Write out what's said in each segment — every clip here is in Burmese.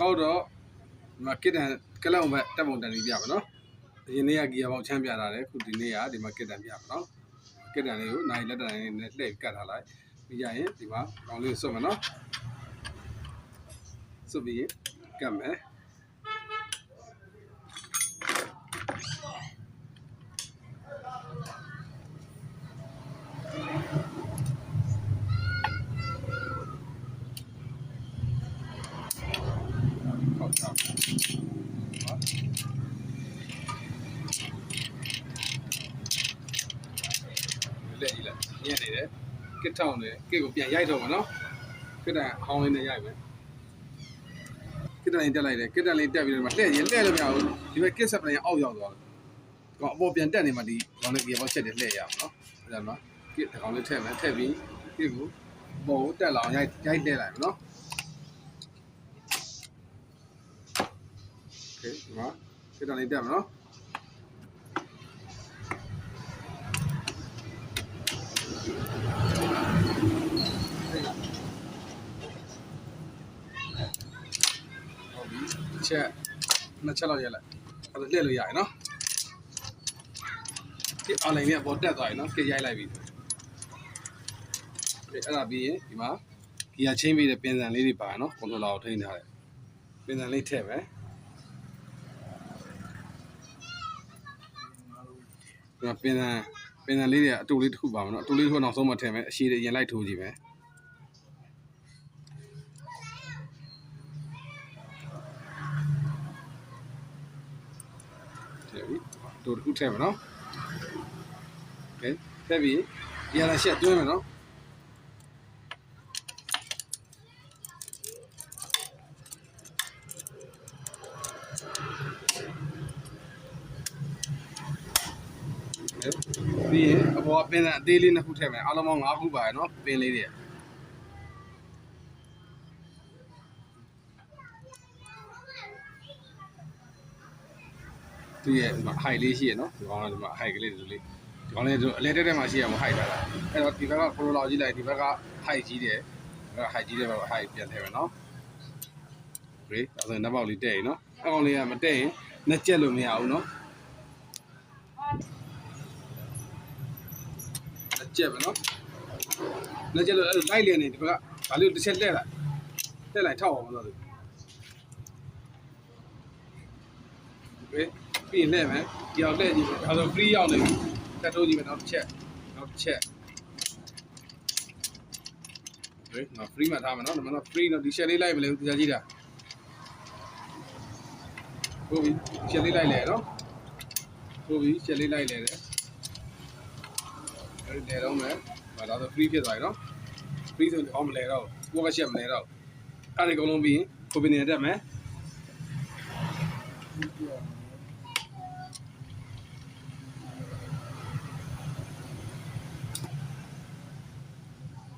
ကောက်တော့ဒီမှာကစ်တန်ကလောက်ပဲတက်ပုံတန်လေးပြပါနော်အရင်နေ့ကဂီယာပေါင်းချမ်းပြထားတယ်ခုဒီနေ့ကဒီမှာကစ်တန်ပြပါနော်ကစ်တန်လေးကိုနိုင်လက်တန်လေးနဲ့လှည့်ကတ်ထားလိုက်ပြီးကြရင်ဒီမှာကောင်းလေးစွတ်မယ်နော်စွတ်ပြီးကတ်မယ်လက်ကြီးလက်ညက်နေတယ်ကစ်ထောင်းတယ်ကစ်ကိုပြန်ရိုက်တော့မှာနော်ကစ်တန်အဟောင်းလေးနဲ့ရိုက်မယ်ကစ်တန်လေးတက်လိုက်တယ်ကစ်တန်လေးတက်ပြီးတော့မှလှည့်ရင်လှည့်လို့မရဘူးဒီဘက်ကစ်ဆက်ပလန်အောက်ရောက်သွားတယ်ကောင်အပေါ်ပြန်တက်နေမှဒီကောင်လေးပြေပေါက်ချက်တယ်လှည့်ရအောင်နော်အဲ့ဒါမှကစ်ကောင်လေးထည့်မယ်ထည့်ပြီးကစ်ကိုပေါ်ကိုတက်လာအောင်ရိုက်လှည့်လိုက်မယ်နော်โอเคဒီမှာကစ်တန်လေးတက်မယ်နော်ချက်နှစ်ချက်လောက်ရက်လိုက်အဲ့ဒါလှည့်လို့ရရနော်ဒီအလိုင်းနဲ့ပေါ်တက်သွားပြီနော်ကစ်ရိုက်လိုက်ပြီအဲ့ဒါပြီးရင်ဒီမှာဂီယာချင်းပြီးတဲ့ပင်စံလေးတွေပါနော်ကွန်ထရိုလာကိုထိန်းထားတယ်ပင်စံလေးထည့်မယ်ဒီမှာပင်စံလေးတွေအတူလေးတစ်ခုပါမယ်နော်အတူလေးတစ်ခုနောက်ဆုံးမှထည့်မယ်အရှိတွေရင်လိုက်ထိုးကြည့်မယ်တို့တစ်ခုထည့်မယ်နော်โอเคထည့်ပြီးဒီဟာရှက်တွင်းမယ်နော်ပြီးရင်အပေါ်ပင်အသေးလေးနှစ်ခုထည့်မယ်အားလုံးပေါင်း5ခုပါရနော်ပင်လေးတွေသူရဲ့ဒီမှာ height လေးရှိရနော်ဒီကောင်ကဒီမှာ height ကလေးတူလေးဒီကောင်လေးအလဲတက်တက်မှာရှိရမှာ height ထားတာအဲ့တော့ဒီဘက်ကခရိုလာကြည့်လိုက်ဒီဘက်က height ကြီးတယ်ဒီဘက်က height ကြီးတဲ့ဘက်က height ပြန်ထည့်မယ်နော်โอเคဒါဆိုရင်နှစ်ပေါက်လေးတက်ရင်နော်အကောင်လေးကမတက်ရင်နှစ်ကျက်လို့မရဘူးနော်နှစ်ကျက်ပဲနော်နှစ်ကျက်လို့အဲ့လိုက်လျက်နေဒီဘက်ကဒါလေးတစ်ချက်လှည့်လိုက်ထောက်အောင်လို့โอเคပြီးရင်လှည့်မယ်ဒီအောင်လှည့်ကြည့်မယ်ဒါဆို free ရောက်နေပြီတက်ထိုးကြည့်မယ်နောက်တစ်ချက်โอเคနော် free မှာထားမယ်နော်ဒီမှာ free နော်ဒီ share လေးလိုက်မလဲဒီစားကြည့်တာဟုတ်ပြီ share လေးလိုက်လေနော်ဟုတ်ပြီ share လေးလိုက်လေတယ်အဲ့ဒီလေတော့မယ်ဒါဆို free ဖြစ်သွားပြီနော် free ဆိုတော့မလဲတော့ကိုက share မလဲတော့အဲ့ဒီအကုန်လုံးပြီးရင်ကိုပင်နေတက်မယ်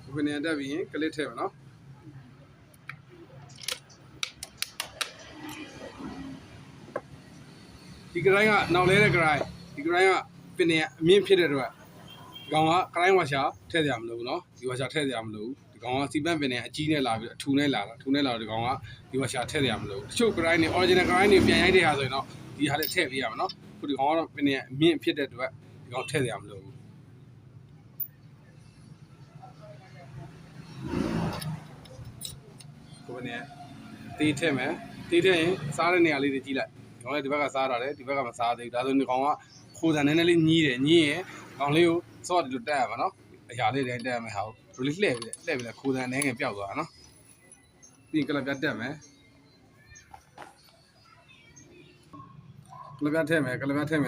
ကိုပင်နေတက်ပြီးရင်ကလစ်ထည့်မယ်နော်ဒီကရိုင်းကနောက်လဲတဲ့ကရိုင်းဒီကရိုင်းကပင်နေအမြင့်ဖြစ်တဲ့အတွက်ဒီကောင်ကကရိုင်းဝါရှာထည့်ကြမလို့နော်ဒီဝါရှာထည့်ကြမလို့ဒီကောင်ကစီပန့်ပင်နေအကြီးနဲ့လာပြီးအထူနဲ့လာတာထူနဲ့လာတော့ဒီကောင်ကဒီဝါရှာထည့်ကြမလို့တချို့ကရိုင်းနေ original ကရိုင်းနေပြန်ရိုက်တဲ့ဟာဆိုရင်တော့ဒီဟာလေးထည့်ပေးရမှာနော်ခုဒီကောင်ကတော့ပင်နေအမြင့်ဖြစ်တဲ့အတွက်ဒီကောင်ထည့်ကြမလို့ကိုပင်နေတေးထည့်မယ်တေးထည့်ရင်စားတဲ့နေရာလေးတွေကြည့်လိုက်ဒီကောင်လည်းဒီဘက်ကစားတာလေဒီဘက်ကမစားသေးဘူးဒါဆိုဒီကောင်ကခိုးစံနည်းနည်းလေးညည်းတယ်ညည်းရင်ကောင်လေးကိုစော့ဒီလိုတက်ရမှာနော်အရာလေးတိုင်းတက်ရမယ်ဟာကိုဒီလိုလှည့်ပြီးခိုးစံအနေငယ်ပျောက်သွားတာနော်ပြီးရင်ကလပ်ပြတ်တက်မယ်ကလပ်ပြတ်ထည့်မယ်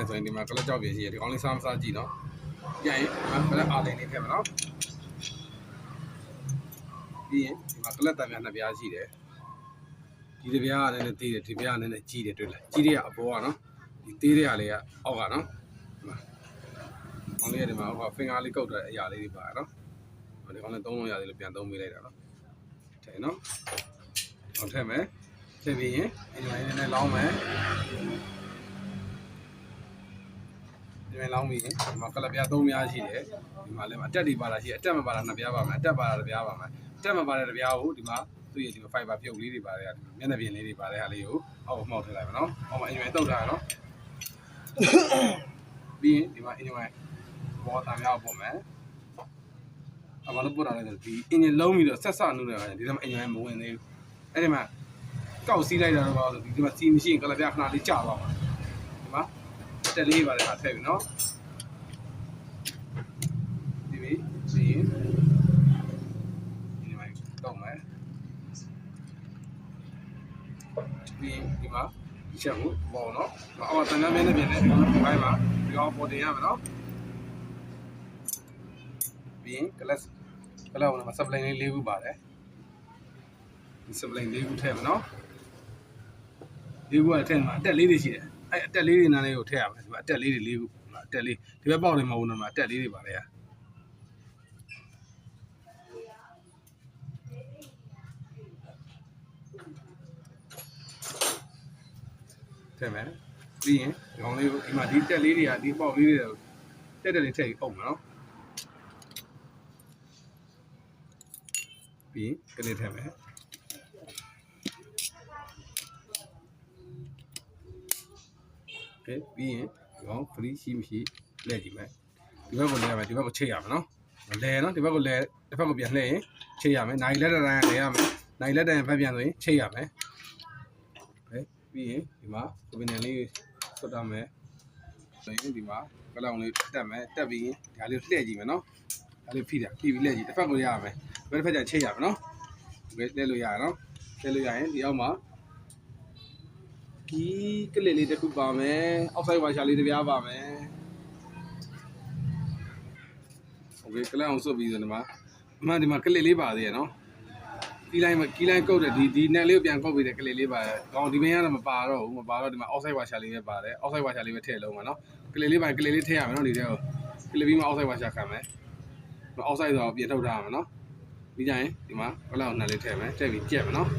ဆိုရင်ဒီမှာကလပ်ကြောက်ပြင်းရှိရဒီကောင်လေးစားမစားကြည့်နော်ပြန်ရင်ကလပ်အားလိန်လေးထည့်မယ်နော်ပြီးရင်ဒီမှာကလပ်တံများနှစ်ပြားရှိတယ်ဒီတစ်ပြားကလည်းသေးတယ်ဒီပြားကလည်းကြီးတယ်တွေ့လားကြီးတွေကအပေါ်ကနော်ဒီသေးတဲ့ဟာလေးကအောက်ကနော်ဒီကောင်လေးကဒီမှာဟို finger လေးကုတ်တဲ့အရာလေးတွေပါနော်ဒီကောင်လေးသုံးလို့ရသေးလို့ပြန်သုံးပေးလိုက်တာနော်ထည့်နော်ဟောထည့်မယ်ထည့်ပြီးရင်ဒီလိုလေးနဲ့လောင်းမယ်ဒီမှာလောင်းပြီးရင်ဒီမှာကလပ်ပြား၃ပြားရှိတယ်ဒီမှာလည်းအတက်တွေပါတာရှိတယ်အတက်မပါတာ2ပြားပါမယ်အတက်ပါတာ1ပြားပါမယ်အတက်မပါတဲ့1ပြားကိုဒီမှာ သူ့ရဲ့ဒီ fiber ပြုတ်လေးတွေပါတယ်မျက်နှာပြင်လေးတွေပါတယ်ဟာလေးကိုအောက်မှောက်ထည့်လိုက်ပါနော်အောက်မှာအင်ဂျင်တုတ်ထားရနော်ပြီးရင်ဒီမှာအင်ဂျင်ဘောတာများပုံမယ်အမှန်လို့ပို့တာလဲဒီအင်ဂျင်လုံးပြီးတော့ဆက်ဆနုနေတာဒီမှာအင်ဂျင်မဝင်သေးဘူးအဲ့ဒီမှာကောက်စီးလိုက်တာတော့ဆိုဒီမှာစီမရှိရင်ကလပြခဏလေးကြာသွားမှာဒီမှာတက်လေးပါတယ်ဟာထည့်ပြီနော်ဒီပြီးစီးဒီမှာတော့မယ်ပြီးဒီမှာချက်ကိုပေါ့နော်အော်တန်များနဲ့ပြင်နေဒီဘိုင်းမှာဒီကောင်ပေါ်တင်ရမယ်နော်ပြီးရင်ကလပ်မှာ supply လေး၄ခုပါတယ်ဒီ supply ၄ခုထည့်မယ်နော်၄ခုကထည့်မှာအတက်လေးတွေရှိတယ်အဲ့အတက်လေးတွေနားလေးကိုထည့်ရမယ်ဒီမှာအတက်လေးတွေ၄ခုအတက်လေးဒီဘက်ပေါက်တွေမဟုတ်ဘူးနော်အတက်လေးတွေပါလေထည့်မယ်ပြီးရင်ဒီကောင်လေးကိုဒီမှာဒီတက်လေးတွေကဒီပေါက်လေးတွေတက်လေးထည့်အောင်မယ်နော်ပြီးကလေးထည့်မယ်โอเคပြီးရင်ဒီကောင် free ရှိမရှိလှည့်ကြည့်မယ်ဒီဘက်ကိုလဲရမယ်ဒီဘက်ကိုချိတ်ရမယ်နော်လဲနော်ဒီဘက်ကိုလဲတစ်ဖက်ကိုပြန်လှည့်ရင်ချိတ်ရမယ်နိုင်လက်တိုင်းလဲရမယ်နိုင်လက်တိုင်းဖက်ပြန်ဆိုရင်ချိတ်ရမယ်โอเคပြီးရင်ဒီမှာကိုပင်နယ်လေးဆွတ်ထားမယ်ဆိုရင်ဒီမှာကလောင်လေးတက်မယ်တက်ပြီးရင်ဒါလေးလှည့်ကြည့်မယ်နော်ဒါလေးဖိပြီးလှည့်ကြည့်တစ်ဖက်ကိုရရမယ်ဘယ်တစ်ဖက်ကျချိတ်ရမယ်နော်လှည့်လို့ရရနော်လှည့်လို့ရရင်ဒီအောက်မှာဒီကလေးလေးတစ်ခုပါမယ်အောက်ဆိုင်ဝါရှာလေးတစ်ပြားပါမယ်โอเคကလန့်အောင်ဆွတ်ပြီးဆိုဒီမှာအမှန်ဒီမှာကလေးလေးပါသေးရနော်ကီးလိုင်းကုတ်တယ်ဒီnetလေးကိုပြန်ကုတ်ပြီးတယ်ကလေးလေးပါတယ်ကောင်းဒီဘင်းကတော့မပါတော့ဘူးမပါတော့ဒီမှာအောက်ဆိုင်ဝါရှာလေးပဲပါတယ်အောက်ဆိုင်ဝါရှာလေးပဲထည့်လုံးမှာနော်ကလေးလေးပါကလေးလေးထည့်ရမယ်နော်ဒီထဲကိုကလေးပြီးမှအောက်ဆိုင်ဝါရှာခံမယ်အောက်ဆိုင်ဆိုတော့ပြင်ထုတ်ထားရမယ်နော်ပြီးကြရင်ဒီမှာကလန့်အောင်netလေးထည့်မယ်ထည့်ပြီးကြက်မယ်နော်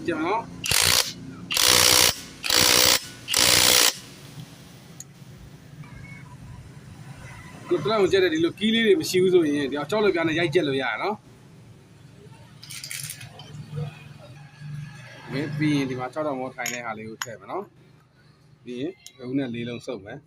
ကြက်နော်ကိုတလောက်ကိုကြက်တဲ့ဒီလိုကီးလေးတွေမရှိဘူးဆိုရင်ဒီကြောက်လို့ပြားနဲ့ရိုက်ကြက်လို့ရရနော်ပြီးရင်ဒီမှာ6တောင်မောထိုင်တဲ့ဟာလေးကိုထည့်မယ်နော်ပြီးရင်အခုနဲ့၄လုံးစုပ်မယ်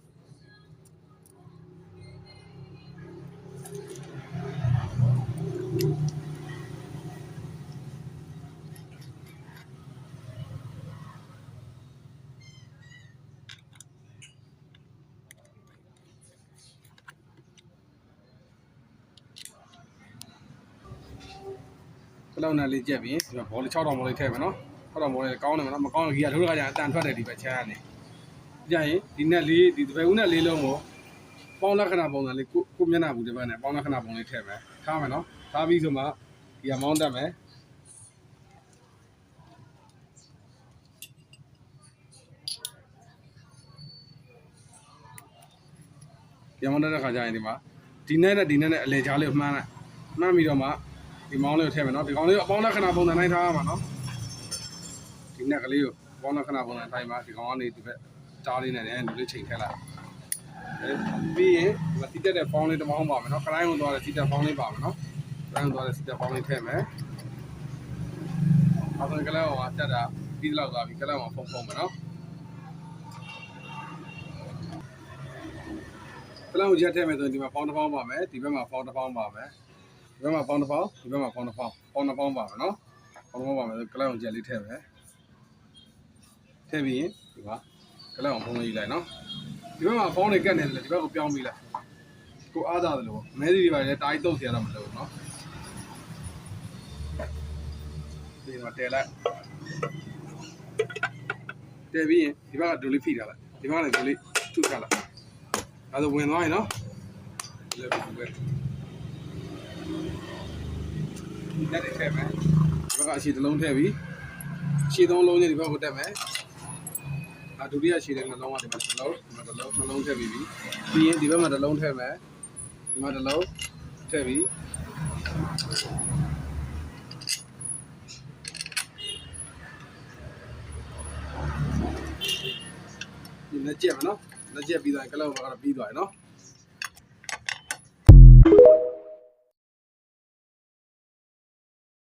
ကလောက်နဲ့လေးကြက်ပြီးဒီမှာဘောလေး6တောင်မောလေးထည့်မယ်နော်6တောင်မောလေးကောင်းတယ်မနော်မကောင်းရင်ကြီးကထိုးခါကျအတန်ထွက်တယ်ဒီဘက်ချမ်းကနေကြရင်ဒီနဲ့လေးဒီဘယ်ဦးနဲ့လေးလုံးကိုပေါင်းလက္ခဏာပုံစံလေးကိုမျက်နှာဘူးဒီဘက်နဲ့ပေါင်းလက္ခဏာပုံလေးထည့်မယ်ထားမယ်နော်ထားပြီးဆိုမှဒီကမောင်းတက်မယ်ဒီမောင်းတက်တဲ့ခါကျရင်ဒီမှာဒီနဲ့အလဲချားလေးကိုမှန်းပြီးတော့မှဒီမောင်းလေးကိုထည့်မယ်နော်ဒီကောင်လေးကိုအပေါင်းလက္ခဏာပုံစံတိုင်းထားရမှာနော်ဒီနက်ကလေးကိုအပေါင်းလက္ခဏာပုံစံတိုင်းမှာဒီကောင်ကနေဒီဘက်ကြားလေးနဲ့လည်းဒီလေးချိန်ထည့်လိုက်ပြီးရင်ဒီမှာစီတက်တဲ့ဖောင်းလေးတစ်မောင်းပါမယ်နော်ခလိုင်းဝင်သွားတဲ့စီတက်ဖောင်းလေးပါမယ်နော်ခလိုင်းဝင်သွားတဲ့စီတက်ဖောင်းလေးထည့်မယ်အောက်ကလည်းဟိုတက်တာပြီးလောက်သွားပြီကလည်းဟိုဖုံမယ်နော်ကလည်းဟိုရက်ထည့်မယ်ဆိုရင်ဒီမှာဖောင်းတစ်ဖောင်းပါမယ်ဒီဘက်မှာဖောင်းတစ်ဖောင်းပါမယ်ဒီဘက်မှာဖောင်းတစ်ဖောင်းဒီဘက်မှာဖောင်းတစ်ဖောင်းပါမယ်နော်ဖောင်းတစ်ဖောင်းပါမယ်ကလည်းဟိုရက်လေးထည့်မယ်ထည့်ပြီးရင်ဒီမှာကလည်းဟိုဖုံးလေးလိုက်နော်ဒီဘက်မှာဖောင်းနေကတ်နေတယ်ဒီဘက်ကိုပြောင်းပြီးလိုက်ကိုအားသာတယ်လို့မဲစီတွေပါလေတားကြီးတုတ်เสียရတော့မလို့နော်ဒီမှာတဲလိုက်တဲပြီးရင်ဒီဘက်ကဒိုလေးဖိထားလိုက်ဒီဘက်ကလည်းဒိုလေးထုထားလိုက်အဲဒါဝင်သွားရင်နော်လက်ပြီးပဲလက်တွေထည့်မယ်ဒီဘက်ကအရှိတစ်လုံးထည့်ပြီးရှည်သုံးလုံးနဲ့ဒီဘက်ကိုတက်မယ်ဒုတိယရှည်တဲ့နှလုံးကဒီမှာနှလုံးထည့်ပြီးပြီးရင်ဒီဘက်မှာတစ်လုံးထည့်မယ်ဒီမှာတစ်လုံးထည့်ပြီးဒီနဲ့ကြက်မယ်နော် လက်ချက်ပြီးသွားရင်ကလောက်ကတော့ပြီးသွားရနော်